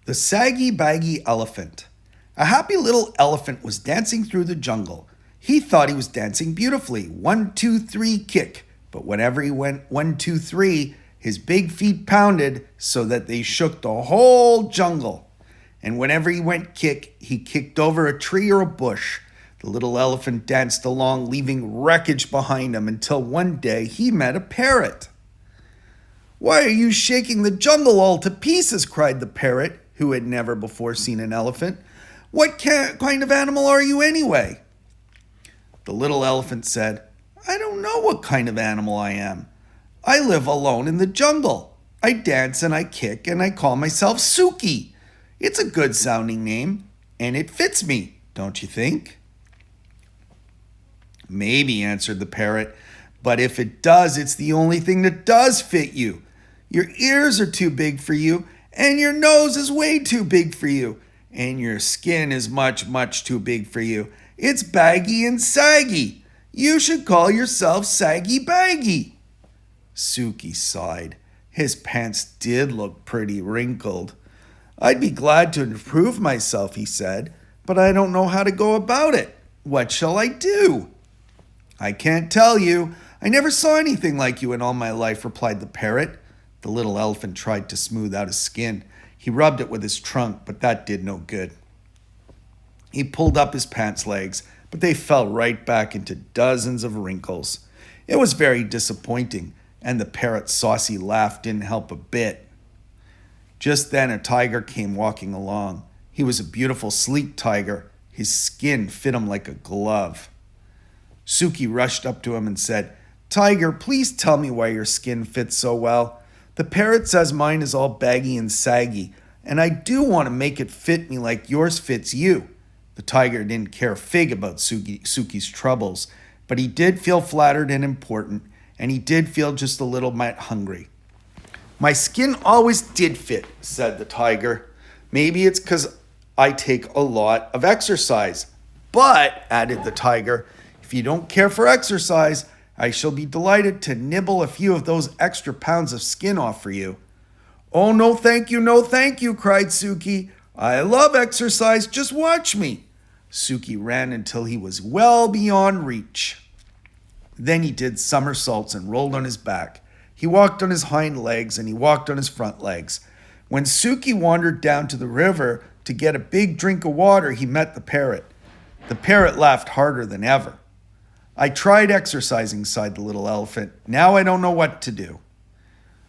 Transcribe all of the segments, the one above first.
The Saggy Baggy Elephant. A happy little elephant was dancing through the jungle. He thought he was dancing beautifully. 1, 2, 3, kick. But whenever he went 1, 2, 3, his big feet pounded so that they shook the whole jungle. And whenever he went kick, he kicked over a tree or a bush. The little elephant danced along, leaving wreckage behind him until one day he met a parrot. "Why are you shaking the jungle all to pieces?" cried the parrot, who had never before seen an elephant. "What kind of animal are you anyway?" The little elephant said, "I don't know what kind of animal I am. I live alone in the jungle. I dance and I kick and I call myself Suki. It's a good sounding name and it fits me, don't you think?" "Maybe," answered the parrot, "but if it does, it's the only thing that does fit you. Your ears are too big for you, and your nose is way too big for you, and your skin is much, much too big for you. It's baggy and saggy. You should call yourself Saggy Baggy." Suki sighed. His pants did look pretty wrinkled. "I'd be glad to improve myself," he said, "but I don't know how to go about it. What shall I do?" "I can't tell you. I never saw anything like you in all my life," replied the parrot. The little elephant tried to smooth out his skin. He rubbed it with his trunk, but that did no good. He pulled up his pants legs, but they fell right back into dozens of wrinkles. It was very disappointing, and the parrot's saucy laugh didn't help a bit. Just then a tiger came walking along. He was a beautiful, sleek tiger. His skin fit him like a glove. Suki rushed up to him and said, "Tiger, please tell me why your skin fits so well. The parrot says mine is all baggy and saggy, and I do want to make it fit me like yours fits you." The tiger didn't care a fig about Suki's troubles, but he did feel flattered and important, and he did feel just a little bit hungry. "My skin always did fit," said the tiger. "Maybe it's because I take a lot of exercise. But," added the tiger, "if you don't care for exercise, I shall be delighted to nibble a few of those extra pounds of skin off for you." "Oh, no thank you," cried Suki. "I love exercise, just watch me." Suki ran until he was well beyond reach. Then he did somersaults and rolled on his back. He walked on his hind legs and he walked on his front legs. When Suki wandered down to the river to get a big drink of water, he met the parrot. The parrot laughed harder than ever. "I tried exercising," sighed the little elephant. "Now I don't know what to do."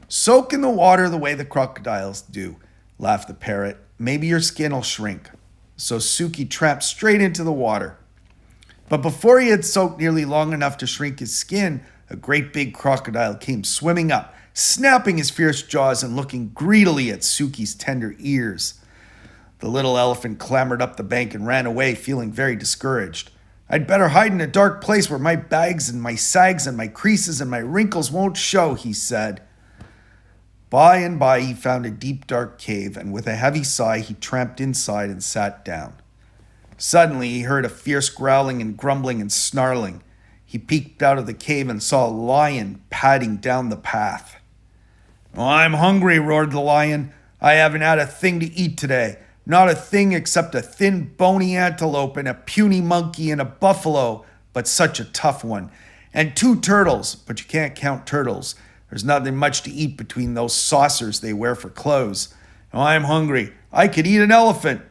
"Soak in the water the way the crocodiles do," laughed the parrot. "Maybe your skin will shrink." So Suki tramped straight into the water. But before he had soaked nearly long enough to shrink his skin, a great big crocodile came swimming up, snapping his fierce jaws and looking greedily at Suki's tender ears. The little elephant clambered up the bank and ran away, feeling very discouraged. "I'd better hide in a dark place where my bags and my sags and my creases and my wrinkles won't show," he said. By and by he found a deep dark cave, and with a heavy sigh he tramped inside and sat down. Suddenly he heard a fierce growling and grumbling and snarling. He peeked out of the cave and saw a lion padding down the path. "I'm hungry," roared the lion. "I haven't had a thing to eat today. Not a thing except a thin, bony antelope and a puny monkey and a buffalo, but such a tough one. And 2 turtles, but you can't count turtles. There's nothing much to eat between those saucers they wear for clothes. Oh, I'm hungry. I could eat an elephant."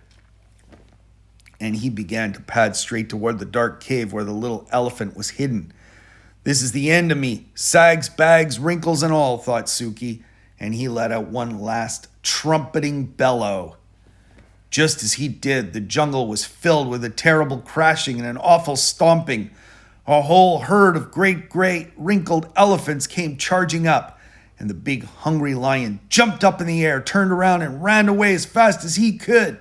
And he began to pad straight toward the dark cave where the little elephant was hidden. "This is the end of me, sags, bags, wrinkles, and all," thought Suki, and he let out one last trumpeting bellow. Just as he did, the jungle was filled with a terrible crashing and an awful stomping. A whole herd of great wrinkled elephants came charging up, and the big hungry lion jumped up in the air, turned around, and ran away as fast as he could.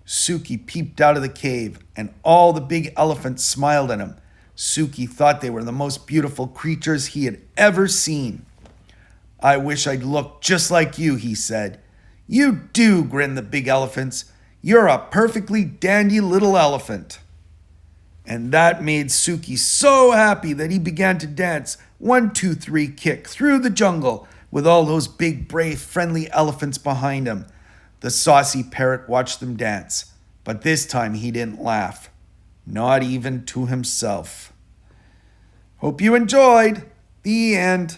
Suki peeped out of the cave, and all the big elephants smiled at him. Suki thought they were the most beautiful creatures he had ever seen. "I wish I'd looked just like you," he said. "You do," grinned the big elephants. "You're a perfectly dandy little elephant." And that made Suki so happy that he began to dance 1, 2, 3, kick through the jungle with all those big, brave, friendly elephants behind him. The saucy parrot watched them dance, but this time he didn't laugh, not even to himself. Hope you enjoyed. The end.